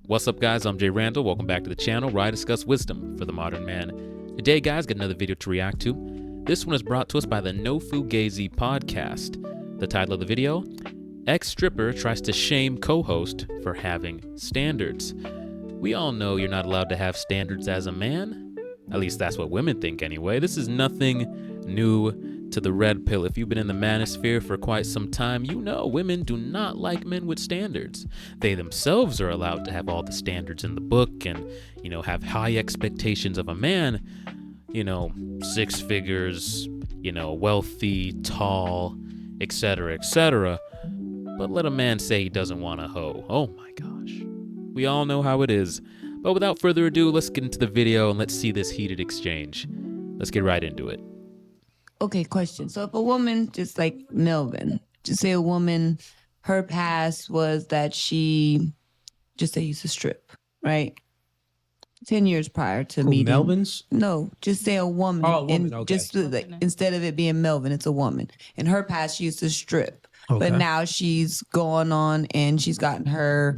What's up, guys? I'm Jay Randall. Welcome back to the channel where I discuss wisdom for the modern man. Today, guys, got another video to react to. This one is brought to us by the No Fugazi podcast. The title of the video, Ex-stripper tries to shame co-host for having standards. We all know you're not allowed to have standards as a man. At least that's what women think anyway. This is nothing new to the red pill. If you've been in the manosphere for quite some time, you know women do not like men with standards. They themselves are allowed to have all the standards in the book and, have high expectations of a man, 6 figures, wealthy, tall, etc., etc. But let a man say he doesn't want a hoe. Oh my gosh. We all know how it is. But without further ado, let's get into the video and let's see this heated exchange. Let's get right into it. Okay, question. So if a woman, just like Melvin, just say a woman, her past was that she, just say used to strip, right? 10 years prior to meeting. Melvin's? No, just say a woman. Oh, a woman, and okay. Just like, instead of it being Melvin, it's a woman. In her past, she used to strip. Okay. But now she's going on and she's gotten her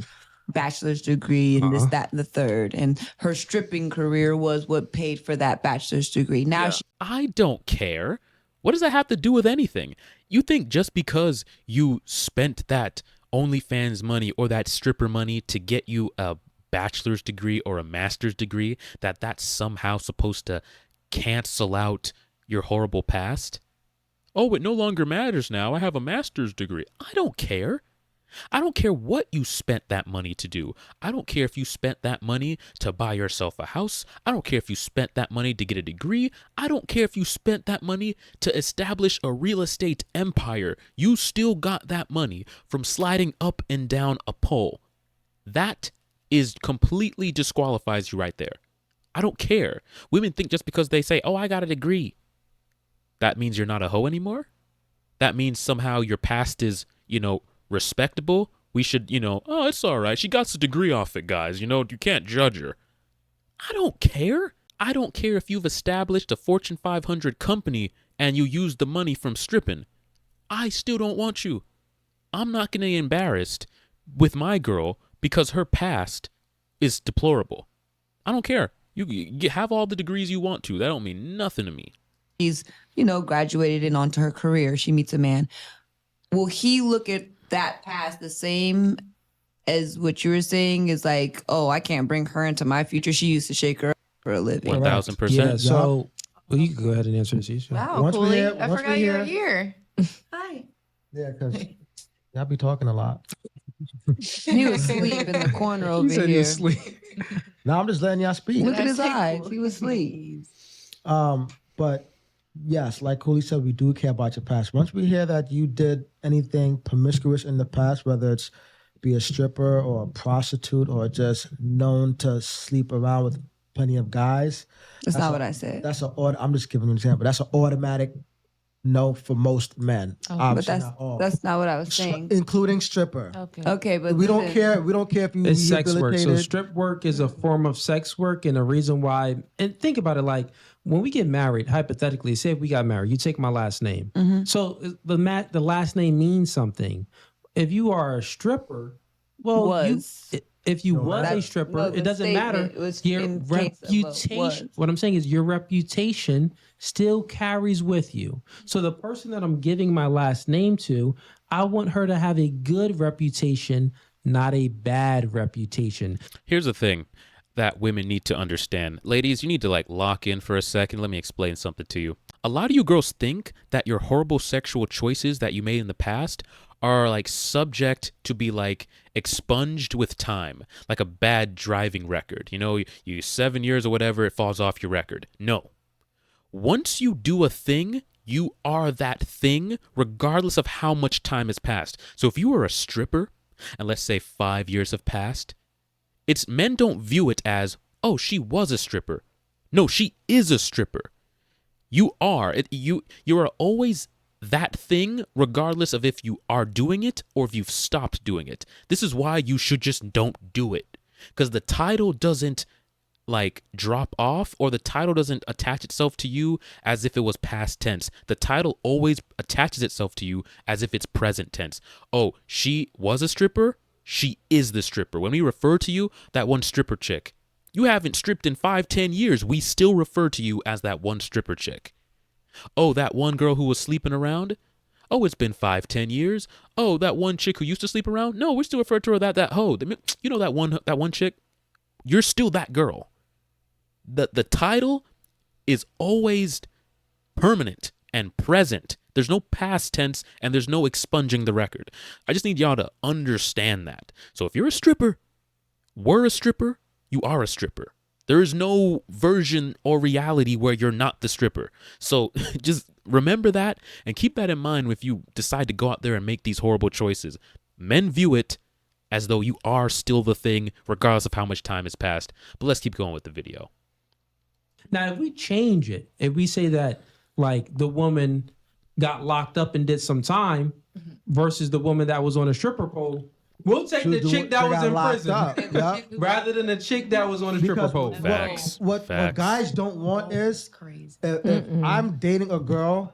bachelor's degree and this, that, and the third. And her stripping career was what paid for that bachelor's degree. Now I don't care. What does that have to do with anything? You think just because you spent that OnlyFans money or that stripper money to get you a bachelor's degree or a master's degree, that that's somehow supposed to cancel out your horrible past? Oh, it no longer matters now. I have a master's degree. I don't care. I don't care what you spent that money to do. I don't care if you spent that money to buy yourself a house. I don't care if you spent that money to get a degree. I don't care if you spent that money to establish a real estate empire. You still got that money from sliding up and down a pole. That is completely disqualifies you right there. I don't care. Women think just because they say, oh, I got a degree, that means you're not a hoe anymore. That means somehow your past is, respectable. We should, oh, it's all right. She got the degree off it, guys. You can't judge her. I don't care. I don't care if you've established a Fortune 500 company and you use the money from stripping. I still don't want you. I'm not going to be embarrassed with my girl because her past is deplorable. I don't care. You have all the degrees you want to. That don't mean nothing to me. she's, graduated and onto her career. She meets a man. Will he look at that past the same as what you were saying is like, oh, I can't bring her into my future. She used to shake her up for a living. 1000%. Yeah, so well, you can go ahead and answer this issue. Wow, Cooley. I forgot you were here. Hi. Yeah, because y'all be talking a lot. He was asleep in the corner over He said he here. was asleep. Now I'm just letting y'all speak. Look at his eyes. He was asleep. But yes, like Cooley said, we do care about your past. Once we hear that you did anything promiscuous in the past, whether it's be a stripper or a prostitute or just known to sleep around with plenty of guys. That's not what I said. I'm just giving you an example. That's an automatic no for most men. But Obviously not all. that's not what I was saying. Including stripper. Okay, but We don't care. We don't care if you It's sex work. So rehabilitated. strip work is a form of sex work, and the reason why, and think about it, like when we get married, hypothetically, say if we got married, you take my last name. So the last name means something. If you are a stripper, well, if you was a stripper, it doesn't matter. Your reputation. What I'm saying is your reputation still carries with you. So the person that I'm giving my last name to, I want her to have a good reputation, not a bad reputation. Here's the thing that women need to understand. Ladies, you need to lock in for a second. Let me explain something to you. A lot of you girls think that your horrible sexual choices that you made in the past are subject to be expunged with time, like a bad driving record. You 7 years or whatever, it falls off your record. No. Once you do a thing, you are that thing regardless of how much time has passed. So if you were a stripper and let's say 5 years have passed, men don't view it as, oh, she was a stripper. No, she is a stripper. You are. You are always that thing regardless of if you are doing it or if you've stopped doing it. This is why you should just don't do it. Because the title doesn't drop off, or the title doesn't attach itself to you as if it was past tense. The title always attaches itself to you as if it's present tense. Oh, she was a stripper? she is the stripper. When we refer to you, that one stripper chick, you haven't stripped in 5-10 years. We still refer to you as that one stripper chick. Oh, that one girl who was sleeping around? Oh, it's been 5-10 years. Oh, that one chick who used to sleep around? No, we still refer to her that hoe. You know that one chick? You're still that girl. The title is always permanent and present. There's no past tense and there's no expunging the record. I just need y'all to understand that. So if you're a stripper, were a stripper, you are a stripper. There is no version or reality where you're not the stripper. So just remember that and keep that in mind if you decide to go out there and make these horrible choices. Men view it as though you are still the thing, regardless of how much time has passed. But let's keep going with the video. Now, if we change it, if we say that like the woman got locked up and did some time versus the woman that was on a stripper pole, we'll take the chick that was in prison rather than the chick that was on a stripper pole. Facts. What guys don't want is if I'm dating a girl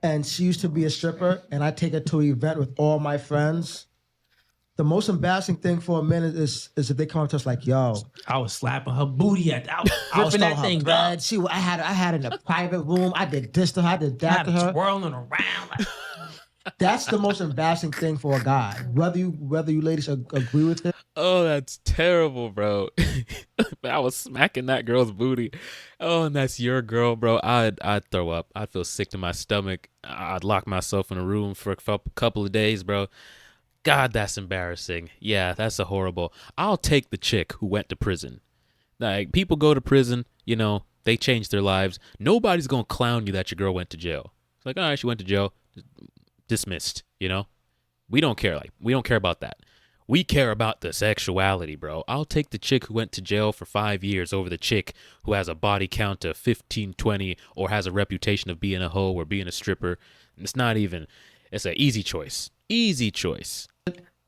and she used to be a stripper and I take her to an event with all my friends, the most embarrassing thing for a man is if they come up to us like, yo, I was slapping her booty at I was ripping that thing, bro. I had in a private room. I did this to her. I did that to her. Twirling around. That's the most embarrassing thing for a guy. Whether you ladies agree with it. Oh, that's terrible, bro. I was smacking that girl's booty. Oh, and that's your girl, bro. I'd throw up. I'd feel sick to my stomach. I'd lock myself in a room for a couple of days, bro. God, that's embarrassing. Yeah, that's a horrible. I'll take the chick who went to prison. Like, people go to prison, you know, they change their lives. Nobody's going to clown you that your girl went to jail. It's like, all right, she went to jail. Dismissed, you know? We don't care. We don't care about that. We care about the sexuality, bro. I'll take the chick who went to jail for 5 years over the chick who has a body count of 15, 20, or has a reputation of being a hoe or being a stripper. It's not even, it's an easy choice. Easy choice.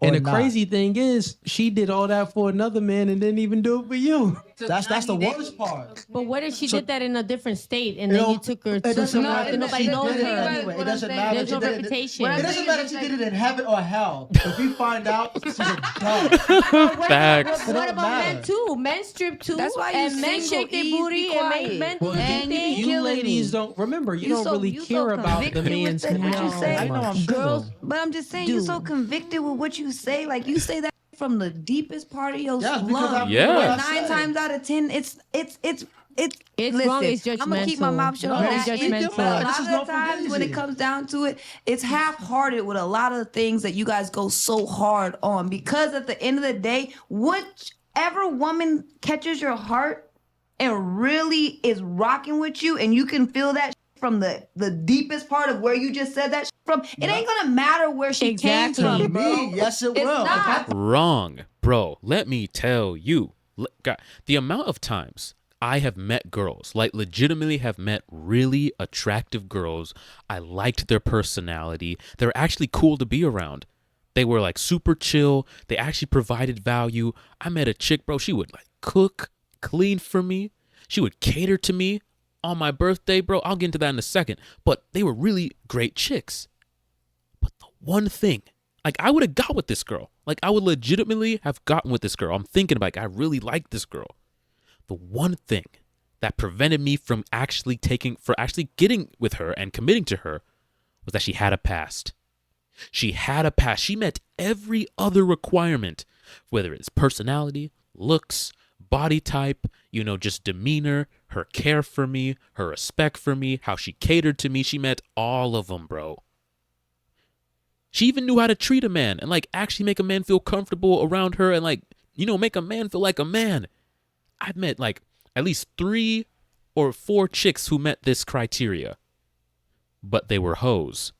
And the crazy thing is, she did all that for another man and didn't even do it for you. That's the worst part. But what if she did that in a different state and then you took her to somewhere that nobody knows her? Anyway. It doesn't matter. There's no reputation. It doesn't matter if she did it in heaven or hell. If we find out, she's a dumb. Facts. What about men too? Men strip too. That's why you and men shake their booty and make men do their thing. You ladies don't remember. You don't really care about the man's what you say. I know I'm girls, but I'm just saying, you're so convicted with what you say. Like, you say that from the deepest part of your slum. Yeah. 9 times out of 10, it's wrong. It's judgmental. I'm gonna keep my mouth shut on Very that. judgmental. But a lot of the times when it comes down to it, it's half-hearted with a lot of the things that you guys go so hard on. Because at the end of the day, whichever woman catches your heart and really is rocking with you, and you can feel that from the deepest part of where you just said that from, it ain't gonna matter where she came from, bro. Yes, it will. Wrong, bro. Let me tell you. God, the amount of times I have met girls, like legitimately have met really attractive girls. I liked their personality. They were actually cool to be around. They were like super chill. They actually provided value. I met a chick, bro. She would like cook, clean for me. She would cater to me on my birthday, bro. I'll get into that in a second. But they were really great chicks. But the one thing, like, I would have got with this girl. Like, I would legitimately have gotten with this girl. I'm thinking, like, I really like this girl. The one thing that prevented me from actually getting with her and committing to her was that she had a past. She had a past. She met every other requirement, whether it's personality, looks, body type, you know, just demeanor, her care for me, her respect for me, how she catered to me. She met all of them, bro. She even knew how to treat a man and like actually make a man feel comfortable around her and like, you know, make a man feel like a man. I've met like at least 3 or 4 chicks who met this criteria, but they were hoes.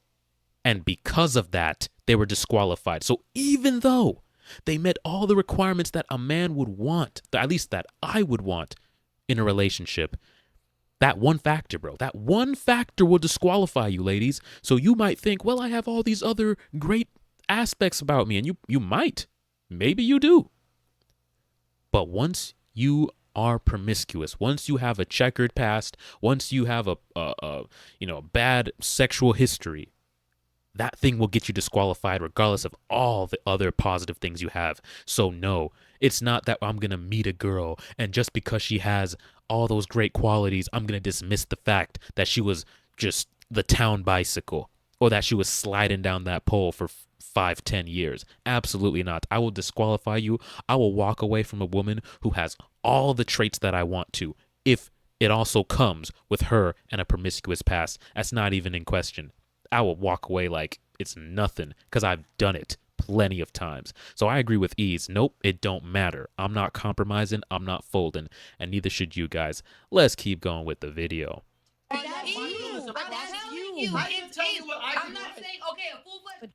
And because of that, they were disqualified. So even though they met all the requirements that a man would want, at least that I would want in a relationship, that one factor, bro, that one factor will disqualify you, ladies. So you might think, well, I have all these other great aspects about me, and you might. Maybe you do. But once you are promiscuous, once you have a checkered past, once you have a bad sexual history, that thing will get you disqualified regardless of all the other positive things you have. So no, it's not that I'm going to meet a girl and just because she has all those great qualities, I'm going to dismiss the fact that she was just the town bicycle or that she was sliding down that pole for 5-10 years. Absolutely not. I will disqualify you. I will walk away from a woman who has all the traits that I want to if it also comes with her and a promiscuous past. That's not even in question. I will walk away like it's nothing because I've done it plenty of times. So I agree with Ease. Nope, it don't matter. I'm not compromising. I'm not folding. And neither should you guys. Let's keep going with the video. That's you. I'm not saying, okay, a full foot.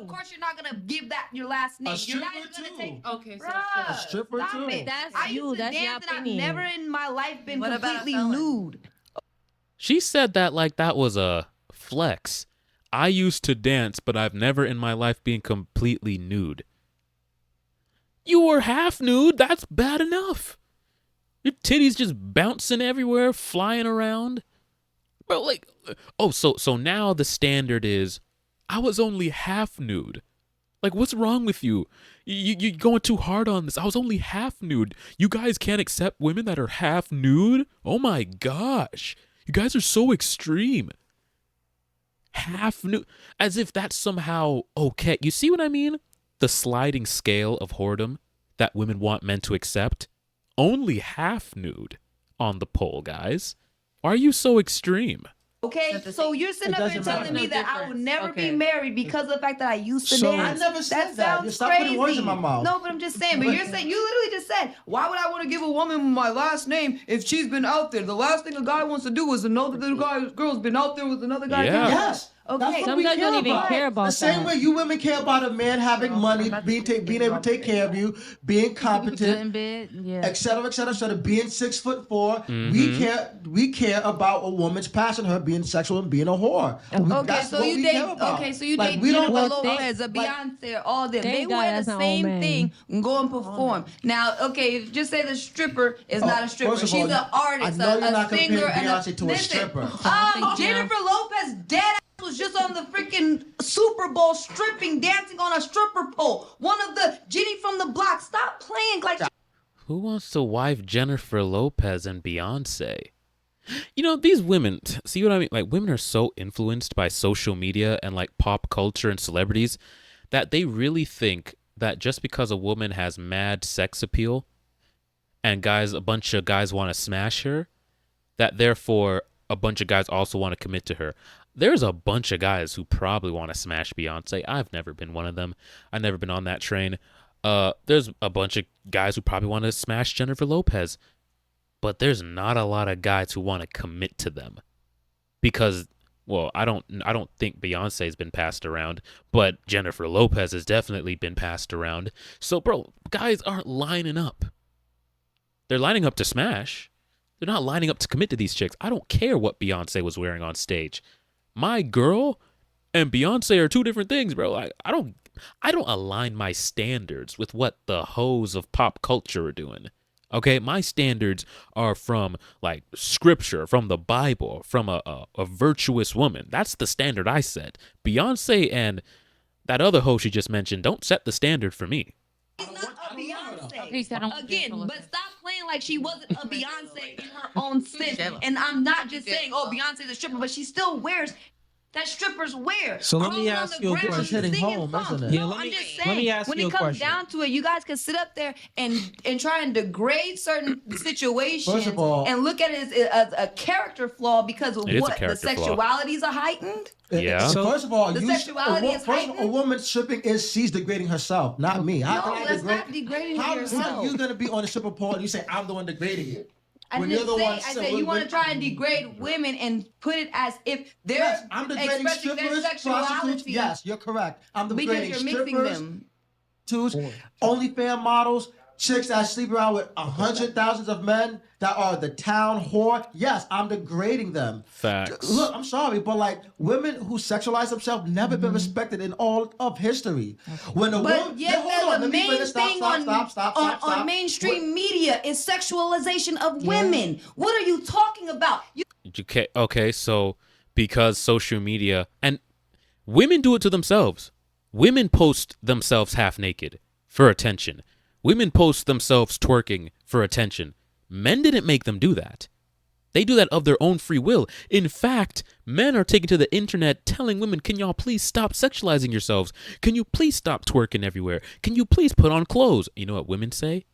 Of course, you're not gonna give that your last name. You're not even gonna take. Okay, so a stripper stop too. it. That's I you. used to That's your dance, and I've opinion. never in my life been What about a completely felon? nude. She said that like that was a flex. I used to dance, but I've never in my life been completely nude. You were half nude. That's bad enough. Your titties just bouncing everywhere, flying around. Bro, like, oh, so now the standard is I was only half nude. Like, what's wrong with you? You going too hard on this. I was only half nude. You guys can't accept women that are half nude? Oh my gosh. You guys are so extreme. Half nude. As if that's somehow okay. You see what I mean? The sliding scale of whoredom that women want men to accept. Only half nude on the pole, guys. Why are you so extreme? Okay, so you're sitting up here telling me that I would never be married because of the fact that I used to So dance. I never said that. You Sounds stop crazy. putting words in my mouth. No, but I'm just saying. But you're saying, you literally just said, why would I want to give a woman my last name if she's been out there? The last thing a guy wants to do is to know that the girl's been out there with another guy. Yeah. Yes. Okay. That's what Some we guys care don't even about. care about the same that. way you women care about a man having money, being able to take care of you, being Good competent, in bed, yeah. etc., etc., being 6'4". Mm-hmm. We care about a woman's passion, her being sexual and being a whore. Okay, That's so what you we date. care about. Okay, so you Like, date we don't Jennifer want- Lopez, a Beyonce, all them. They Thank God wear that's the not same old man. thing and go and perform. Now, okay, just say the stripper is not a stripper. first of She's all, an artist, I know you're a not comparing singer, and Beyonce to a listen, stripper. Jennifer Lopez dead ass was just on the freaking Super Bowl stripping, dancing on a stripper pole. One of the Jenny from the Block. Stop playing like. Who wants to wife Jennifer Lopez and Beyonce? You know, these women, see what I mean? Like, women are so influenced by social media and like pop culture and celebrities that they really think that just because a woman has mad sex appeal and a bunch of guys want to smash her, that therefore a bunch of guys also want to commit to her. There's a bunch of guys who probably want to smash Beyonce. I've never been one of them. I've never been on that train. There's a bunch of guys who probably want to smash Jennifer Lopez. But there's not a lot of guys who want to commit to them. Because, well, I don't think Beyonce's been passed around, but Jennifer Lopez has definitely been passed around. So, bro, guys aren't lining up. They're lining up to smash. They're not lining up to commit to these chicks. I don't care what Beyonce was wearing on stage. My girl and Beyonce are two different things, bro. I don't align my standards with what the hoes of pop culture are doing. Okay, my standards are from like scripture, from the Bible, from a virtuous woman. That's the standard I set. Beyonce and that other hoe she just mentioned don't set the standard for me. She's not a Beyonce. He said, I don't want Again, Jennifer but Lopez. stop playing like she wasn't a Beyonce in her own sense. And I'm not just saying, oh, Beyonce's a stripper, but she still wears that strippers wear. So let me Crawling on ask the you a ground, question. Hitting singing home, funk. isn't it? Yeah, No, let I'm me- just let me saying, ask when you it a comes question. down to it, you guys can sit up there and try and degrade certain situations First of all- and look at it as a character flaw because of It is a what the character flaw. sexualities are heightened. Yeah. So first of all, The you, sexuality is first of all, a heightened. woman stripping she's degrading herself, not me. How No, can I that's degrade? not degrading How yourself. are you gonna be on the stripper pole and you say I'm the one degrading it? I When didn't you're the say. one- I so said you when- want to try and degrade women and put it as if they're Yes, I'm degrading expressing their strippers, prostitutes. sexuality. Yes, you're correct. I'm because degrading you're mixing strippers, them. OnlyFans models, chicks that sleep around with 100,000s of men that are the town whore. Yes, I'm degrading them. Facts. Look, I'm sorry, but like women who sexualize themselves never been respected in all of history. When a But woman, yet, hold there's on, a let me main finish. thing on mainstream media is sexualization of women. What are you talking about? Okay, so because social media and Women do it to themselves. Women post themselves half naked for attention. Women post themselves twerking for attention. Men didn't make them do that. They do that of their own free will. In fact, men are taking to the internet telling women, can y'all please stop sexualizing yourselves? Can you please stop twerking everywhere? Can you please put on clothes? You know what women say?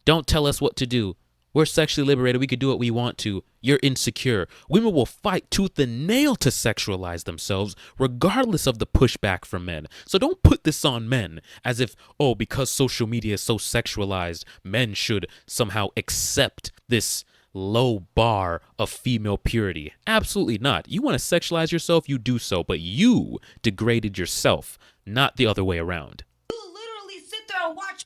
Don't tell us what to do. We're sexually liberated. We can do what we want to. You're insecure. Women will fight tooth and nail to sexualize themselves, regardless of the pushback from men. So don't put this on men as if, oh, because social media is so sexualized, men should somehow accept this low bar of female purity. Absolutely not. You want to sexualize yourself, you do so, but you degraded yourself, not the other way around. You literally sit there and watch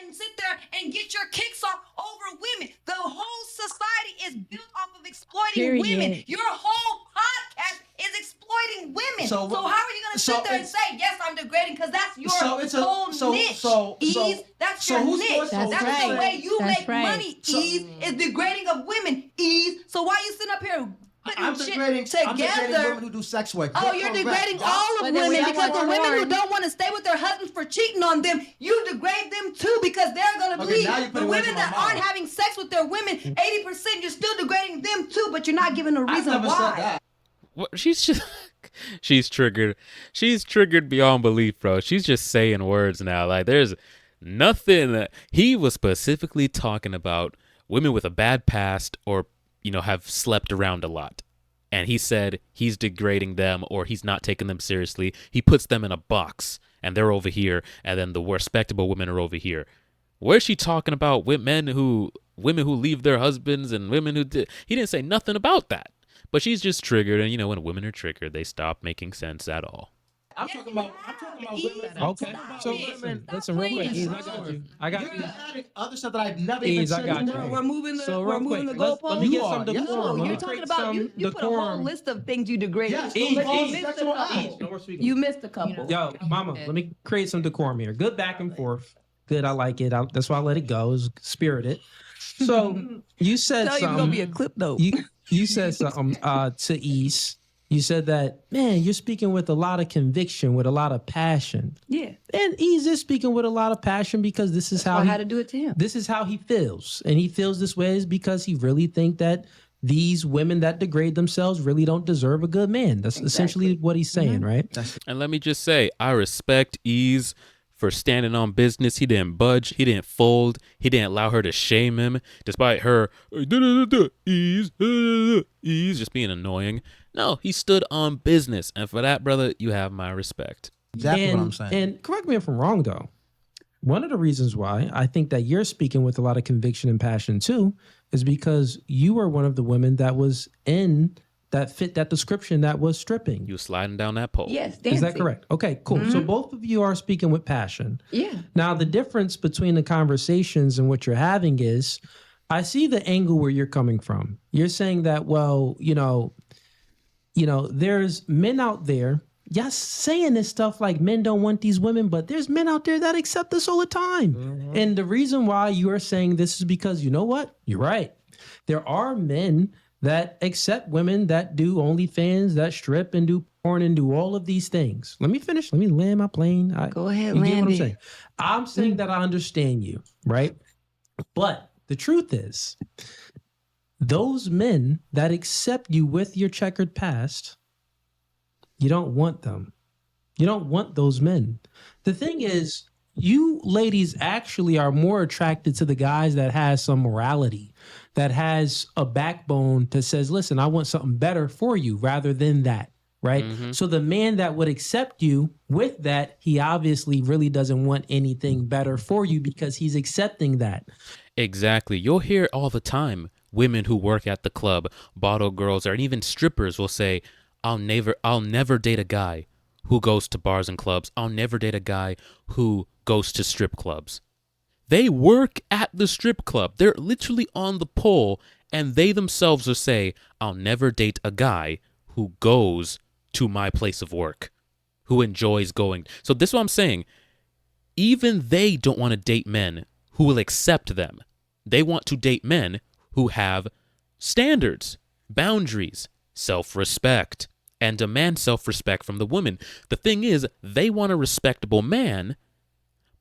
and sit there and get your kicks off over women. The whole society is built off of exploiting women. Your whole podcast is exploiting women. So how are you going to sit there and say, yes, I'm degrading, because that's your whole niche, Ease. That's your niche. That's right. The way you make money, Ease, is degrading of women, Ease. So why you sitting up here putting shit together? I'm degrading women who do sex work. Oh, you're degrading all of women, because the women who don't want to stay with their husbands for cheating on them, you degrade them too, because they're going to believe the women that aren't having sex with their women, 80%, you're still degrading them too, but you're not giving a reason why. What, she's triggered. She's triggered beyond belief, bro. She's just saying words now. Like, there's nothing. He was specifically talking about women with a bad past, or have slept around a lot. And he said he's degrading them, or he's not taking them seriously. He puts them in a box, and they're over here, and then the respectable women are over here. Where's she talking about women who leave their husbands and women who did? He didn't say nothing about that. But she's just triggered, and when women are triggered, they stop making sense at all. I'm talking about women. Okay, so listen real quick. Ease, I got you. Other stuff that I've never Ease, even I got said. you. We're moving the goalposts. Let me get some decorum. You're talking about you put a whole list of things you degrade. Yes, you missed a couple. Yo, mama, let me create some decorum here. Good back and forth. Good, I like it. That's why I let it go. It's spirited. So you said something. You're gonna be a clip though. You said something to East. You said that, man, you're speaking with a lot of conviction, with a lot of passion. Yeah. And Ease is speaking with a lot of passion, because this is how I had to do it to him. This is how he feels. And he feels this way is because he really think that these women that degrade themselves really don't deserve a good man. That's essentially what he's saying, right? And let me just say, I respect Ease for standing on business. He didn't budge. He didn't fold. He didn't allow her to shame him, despite her Ease just being annoying. No, he stood on business. And for that, brother, you have my respect. Exactly what I'm saying. And correct me if I'm wrong, though. One of the reasons why I think that you're speaking with a lot of conviction and passion, too, is because you were one of the women that was that fit that description that was stripping. You were sliding down that pole. Yes, dancing. Is that correct? Okay, cool. So both of you are speaking with passion. Yeah. Now, the difference between the conversations and what you're having is, I see the angle where you're coming from. You're saying that, well, there's men out there, yes, saying this stuff like men don't want these women, but there's men out there that accept this all the time. Mm-hmm. And the reason why you are saying this is because, you know what? You're right. There are men that accept women that do OnlyFans, that strip and do porn and do all of these things. Let me finish. Let me land my plane. Go ahead, you land get what it. I'm saying? I'm saying that I understand you, right? But the truth is, those men that accept you with your checkered past, you don't want them. You don't want those men. The thing is, you ladies actually are more attracted to the guys that has some morality, that has a backbone that says, listen, I want something better for you, rather than that, right? Mm-hmm. So the man that would accept you with that, he obviously really doesn't want anything better for you, because he's accepting that. Exactly. You'll hear it all the time. Women who work at the club, bottle girls, or even strippers will say, I'll never date a guy who goes to bars and clubs. I'll never date a guy who goes to strip clubs. They work at the strip club. They're literally on the pole, and they themselves will say, I'll never date a guy who goes to my place of work, who enjoys going. So this is what I'm saying. Even they don't want to date men who will accept them. They want to date men who have standards, boundaries, self-respect. and demand self-respect from the woman. The thing is, they want a respectable man,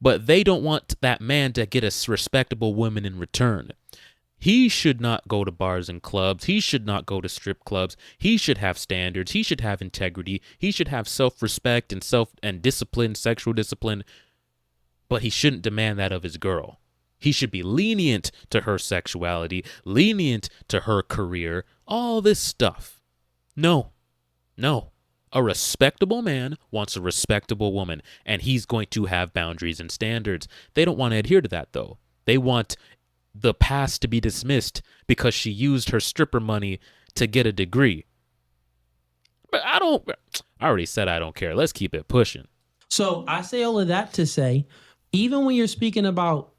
but they don't want that man to get a respectable woman in return. He should not go to bars and clubs. He should not go to strip clubs. He should have standards. He should have integrity. He should have self-respect and discipline, sexual discipline. But he shouldn't demand that of his girl. He should be lenient to her sexuality, lenient to her career, all this stuff. No. A respectable man wants a respectable woman, and he's going to have boundaries and standards. They don't want to adhere to that, though. They want the past to be dismissed because she used her stripper money to get a degree. But I already said I don't care. Let's keep it pushing. So I say all of that to say, even when you're speaking about,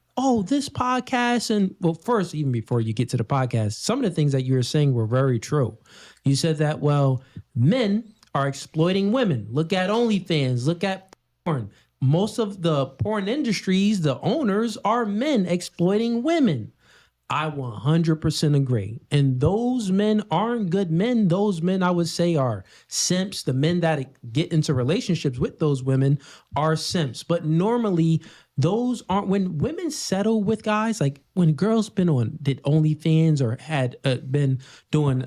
this podcast, and well, first, even before you get to the podcast, some of the things that you were saying were very true. You said that, men are exploiting women. Look at OnlyFans, look at porn. Most of the porn industries, the owners are men exploiting women. I 100% agree. And those men aren't good men. Those men, I would say, are simps. The men that get into relationships with those women are simps. But normally, those aren't, when women settle with guys, like when girls did OnlyFans or had been doing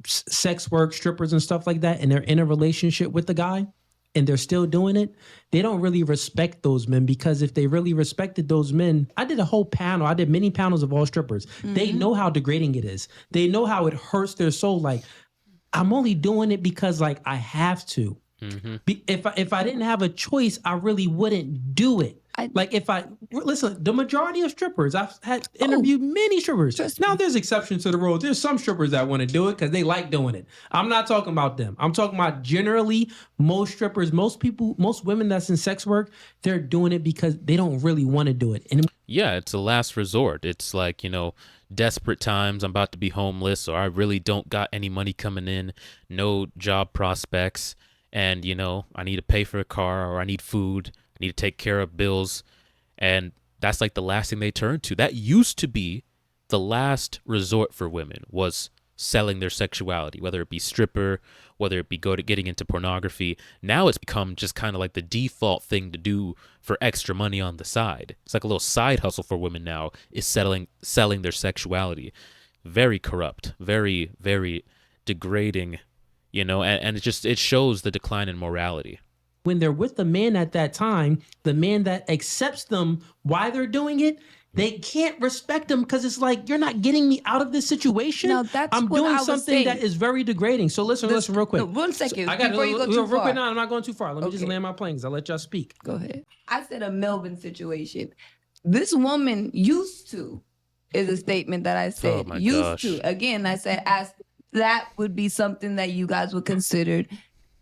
sex work, strippers and stuff like that, and they're in a relationship with the guy, and they're still doing it, they don't really respect those men, because if they really respected those men, I did many panels of all strippers. Mm-hmm. They know how degrading it is. They know how it hurts their soul. Like, I'm only doing it because I have to. Mm-hmm. If I didn't have a choice, I really wouldn't do it. Listen, the majority of strippers, I've had interviewed many strippers. Now there's exceptions to the rule. There's some strippers that want to do it because they like doing it. I'm not talking about them. I'm talking about generally most strippers, most women that's in sex work, they're doing it because they don't really want to do it. And yeah, it's a last resort. It's like, desperate times. I'm about to be homeless, or I really don't got any money coming in, no job prospects. And, I need to pay for a car, or I need food. I need to take care of bills. And that's like the last thing they turn to. That used to be the last resort for women, was selling their sexuality, whether it be stripper, whether it be getting into pornography. Now it's become just kind of like the default thing to do for extra money on the side. It's like a little side hustle for women now, is selling their sexuality. Very corrupt, very, very degrading, and it shows the decline in morality. When they're with the man at that time, the man that accepts them while they're doing it, they can't respect them because it's like, you're not getting me out of this situation. No, that's I'm what doing I was something saying. that is very degrading. So listen real quick. No, 1 second Before you go too far. No, I'm not going too far. Let me just land my plane because I'll let y'all speak. Go ahead. I said a Melvin situation. This woman used to is a statement that I said. Oh my used gosh. to. Again, I said that would be something that you guys would consider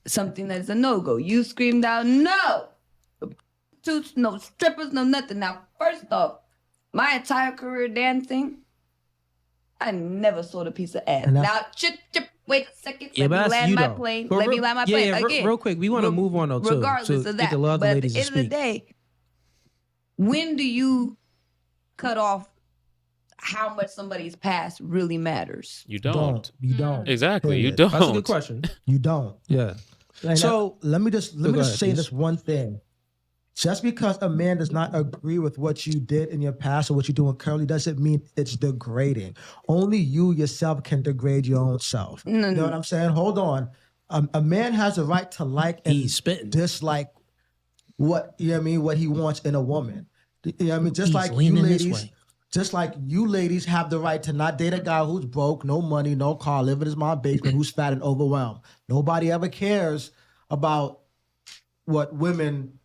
something that's a no-go. You screamed out, no! No strippers, no nothing. Now, first off, my entire career dancing, I never sold a piece of ass. Now, wait a second. Yeah, Let me land my though. plane. But Let me land my plane. Again, real quick, we want to move on though too. Regardless so of that. But At the end of the day, when do you cut off how much somebody's past really matters? You don't. You don't. Exactly. You Period. don't. That's a good question. You don't. Yeah. And So let me just go ahead, say please. this one thing. Just because a man does not agree with what you did in your past or what you're doing currently doesn't mean it's degrading. Only you yourself can degrade your own self. You know what I'm saying? Hold on. A man has a right to like and He's spitting. dislike what what he wants in a woman. Just He's like you leaning this ladies. way. Just like you ladies have the right to not date a guy who's broke, no money, no car, living in my basement, who's fat and overwhelmed. Nobody ever cares about what women,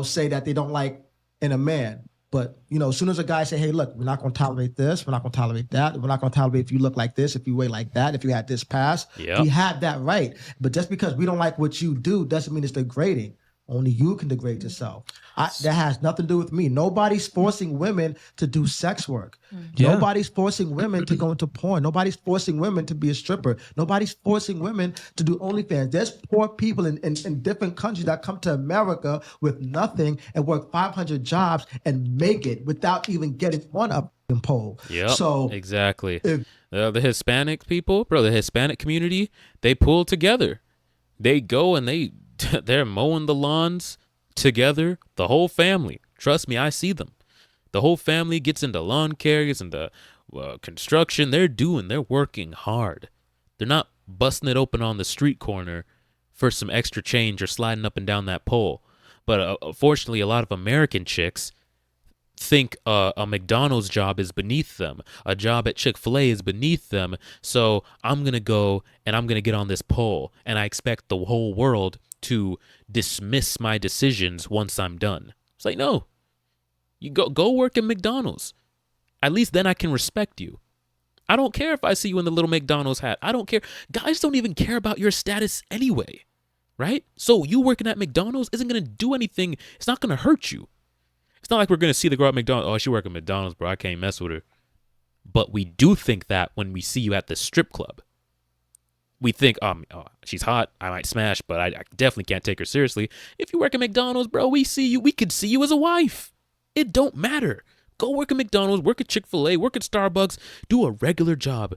say that they don't like in a man. But, as soon as a guy say, hey, look, we're not going to tolerate this, we're not going to tolerate that, we're not going to tolerate if you look like this, if you weigh like that, if you had this past, we have that right. But just because we don't like what you do doesn't mean it's degrading. Only you can degrade yourself. That has nothing to do with me. Nobody's forcing women to do sex work. Yeah. Nobody's forcing women to go into porn. Nobody's forcing women to be a stripper. Nobody's forcing women to do OnlyFans. There's poor people in different countries that come to America with nothing and work 500 jobs and make it without even getting on a pole. Yep. So exactly. The Hispanic people, the Hispanic community, they pull together. They go and they're mowing the lawns together, the whole family. Trust me, I see them. The whole family gets into lawn care, gets into construction. They're working hard. They're not busting it open on the street corner for some extra change or sliding up and down that pole. But unfortunately, a lot of American chicks think a McDonald's job is beneath them. A job at Chick-fil-A is beneath them. So I'm going to go and I'm going to get on this pole. And I expect the whole world to dismiss my decisions once I'm done. It's like, no, you go work at McDonald's. At least then I can respect you. I don't care if I see you in the little McDonald's hat. I don't care. Guys don't even care about your status anyway, right? So you working at McDonald's isn't going to do anything. It's not going to hurt you. It's not like we're going to see the girl at McDonald's. Oh, she work at McDonald's, bro. I can't mess with her. But we do think that when we see you at the strip club. We think, oh, she's hot. I might smash, but I definitely can't take her seriously. If you work at McDonald's, bro, we see you. We could see you as a wife. It don't matter. Go work at McDonald's, work at Chick-fil-A, work at Starbucks. Do a regular job.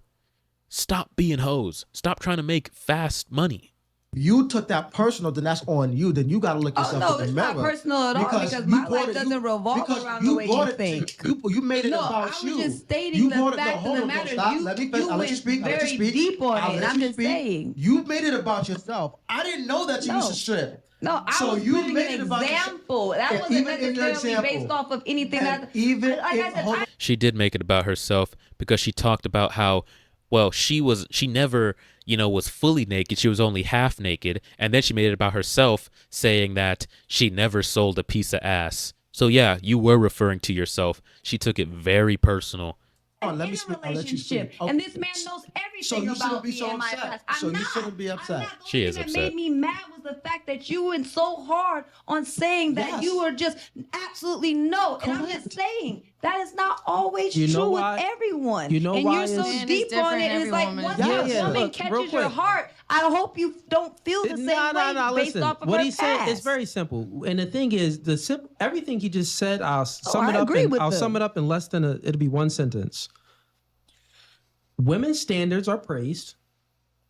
Stop being hoes. Stop trying to make fast money. You took that personal, then that's on you. Then you got to look yourself in the mirror. No, it's not personal at all because my life doesn't revolve around the way you think. You made it about you. I was just stating the fact of the matter. You went very deep on it. I'm just saying. You made it about yourself. I didn't know that you used to strip. No, I was giving an example. That wasn't necessarily based off of anything. She did make it about herself because she talked about how, well, she never, was fully naked. She was only half naked. And then she made it about herself, saying that she never sold a piece of ass. So yeah, you were referring to yourself. She took it very personal. Let me speak. I'll let you speak. And this man knows everything about me and my past. So you shouldn't be upset. She is upset. What made me mad was the fact that you went so hard on saying that you were just absolutely no. And I'm just saying that is not always true with everyone. You know and why you're so deep on it. And it's like once a woman catches your heart, I hope you don't feel the same way based off of what her he past. said is very simple. And the thing is, everything he just said, I'll sum it up in less than it'll be one sentence. Women's standards are praised.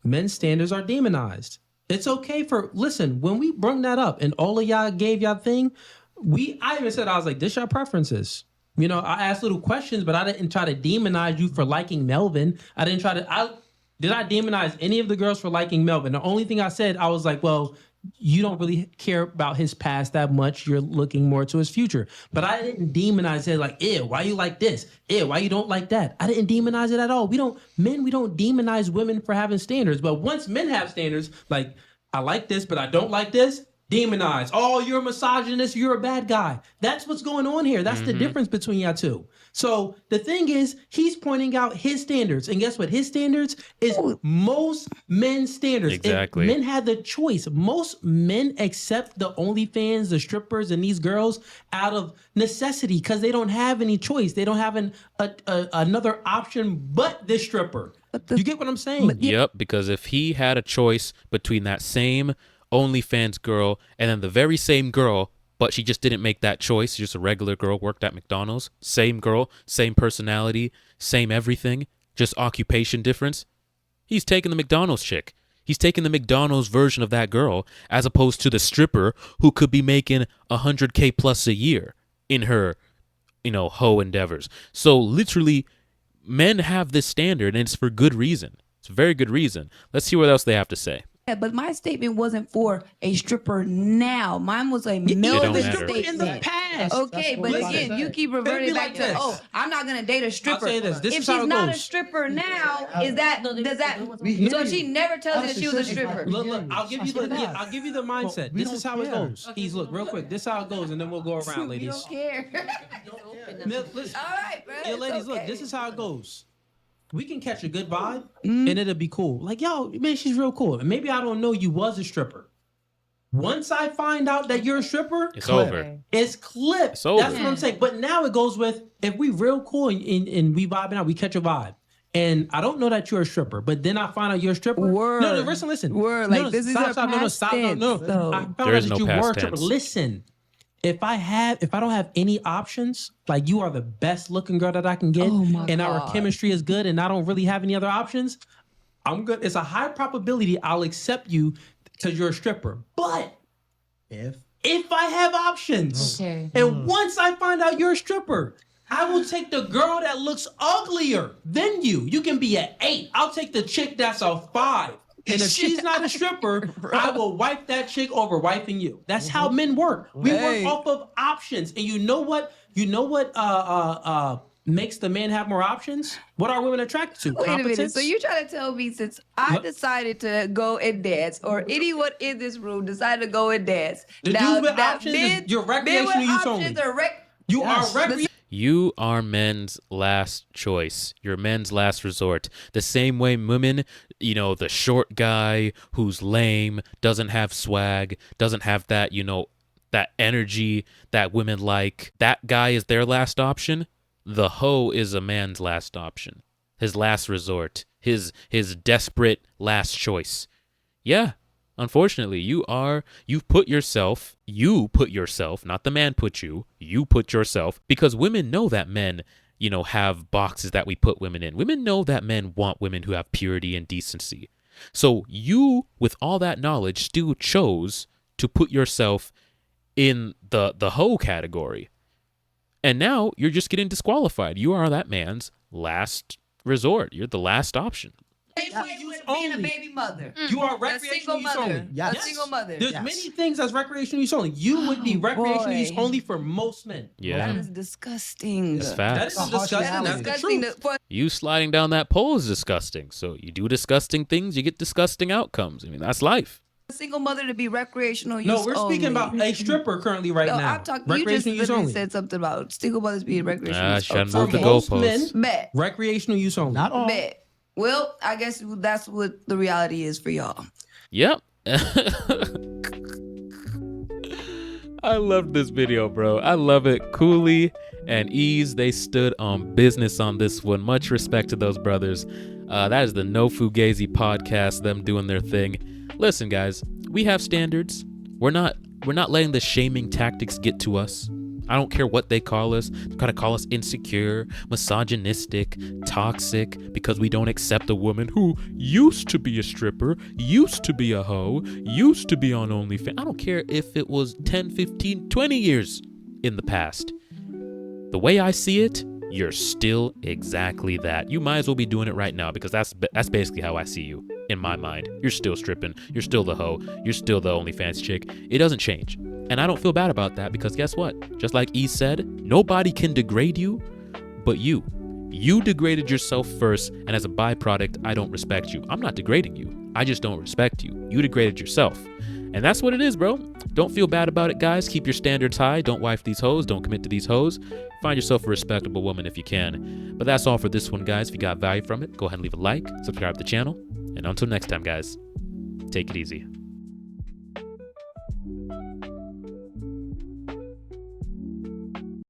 Men's standards are demonized. It's okay listen, when we bring that up and all of y'all gave y'all thing, I even said, I was like, this your preferences. I asked little questions, but I didn't try to demonize you for liking Melvin. Did I demonize any of the girls for liking Melvin? The only thing I said, I was like, well, you don't really care about his past that much. You're looking more to his future. But I didn't demonize it like, ew, why you like this? Ew, why you don't like that? I didn't demonize it at all. We don't demonize women for having standards. But once men have standards, like, I like this, but I don't like this, demonize. Oh, you're a misogynist. You're a bad guy. That's what's going on here. That's the difference between y'all two. So the thing is, he's pointing out his standards. And guess what? His standards is most men's standards. Exactly. If men had the choice, most men accept the OnlyFans, the strippers, and these girls out of necessity because they don't have any choice. They don't have another option but this stripper. You get what I'm saying? Yep, because if he had a choice between that same OnlyFans girl and then the very same girl, but she just didn't make that choice, just a regular girl, worked at McDonald's, same girl, same personality, same everything, just occupation difference, he's taking the McDonald's chick. He's taking the McDonald's version of that girl as opposed to the stripper who could be making $100K plus a year in her, hoe endeavors. So literally, men have this standard and it's for good reason. It's a very good reason. Let's see what else they have to say. Yeah, but my statement wasn't for a stripper now. Mine was a Melvin statement. In the past. Okay, but again, you keep reverting back to, I'm not gonna date a stripper. I'll say this. If she's not a stripper now, so she never tells you that she was a stripper. Look, I'll give you the mindset. This is how it goes. Look, real quick. This is how it goes, and then we'll go around, ladies. You don't care. Listen, all right, bro. Yeah, ladies, look, this is how it goes. We can catch a good vibe and it'll be cool. Like, yo, man, she's real cool. And maybe I don't know you was a stripper. Once I find out that you're a stripper, it's over. It's clipped. It's over. That's what I'm saying. But now it goes with, if we real cool and we vibing out, we catch a vibe. And I don't know that you're a stripper, but then I find out you're a stripper. Word. No, listen. Word. No, like, this is stop, a stop, past tense, no. I found out is that no you past were a stripper. tense. Listen. If I don't have any options, like you are the best looking girl that I can get, and our chemistry is good, and I don't really have any other options, I'm good. It's a high probability I'll accept you because you're a stripper. But If if I have options, Okay. and once I find out you're a stripper, I will take the girl that looks uglier than you. You can be an 8. I'll take the chick that's a 5. And if she's not a stripper, I will wipe that chick over wiping you. That's how men work. We Hey. work off of options. And you know what? Makes the man have more options? What are women attracted to? Wait a minute. Competence? So you trying to tell me since I decided to go and dance, or anyone in this room decided to go and dance, The dudes with options is your recreational use only. You are recreational. You are men's last choice. You're men's last resort. The same way women, the short guy who's lame, doesn't have swag, doesn't have that, that energy that women like. That guy is their last option. The hoe is a man's last option. His last resort. His desperate last choice. Yeah. Unfortunately, you put yourself, not the man put you put yourself, because women know that men, have boxes that we put women in. Women know that men want women who have purity and decency. So you, with all that knowledge, still chose to put yourself in the hoe category. And now you're just getting disqualified. You are that man's last resort. You're the last option. Being a baby mother. You are A recreational single use mother. only. A single mother. There's many things as recreational use only. You would be recreational use boy. only for most men. Yeah. That is disgusting. It's That facts. is disgusting. That That's is the disgusting. truth. For You sliding down that pole is disgusting. So you do disgusting things, you get disgusting outcomes. I mean, that's life. a single mother to be recreational use No, we're speaking only. about a stripper currently right No, now. I'm talking. You just Recreational use literally only. said something about single mothers being recreational. use Shouldn't only. move the For most goalposts. men, Bet. recreational use only. not all. Bet. Well, I guess that's what the reality is for y'all. Yep. I love this video, bro. I love it. Cooley and Ease, they stood on business on this one. Much respect to those brothers. That is the No Fugazi podcast, them doing their thing. Listen, guys, we have standards. We're not letting the shaming tactics get to us. I don't care what they call us. They're gonna call us insecure, misogynistic, toxic, because we don't accept a woman who used to be a stripper, used to be a hoe, used to be on OnlyFans. I don't care if it was 10, 15, 20 years in the past. The way I see it, you're still exactly that. You might as well be doing it right now, because that's basically how I see you in my mind. You're still stripping. You're still the hoe. You're still the OnlyFans chick. It doesn't change. And I don't feel bad about that, because guess what? Just like E said, nobody can degrade you but you. You degraded yourself first, and as a byproduct, I don't respect you. I'm not degrading you. I just don't respect you. You degraded yourself. And that's what it is, bro. Don't feel bad about it, guys. Keep your standards high. Don't wife these hoes. Don't commit to these hoes. Find yourself a respectable woman if you can. But that's all for this one, guys. If you got value from it, go ahead and leave a like, subscribe to the channel. And until next time, guys, take it easy.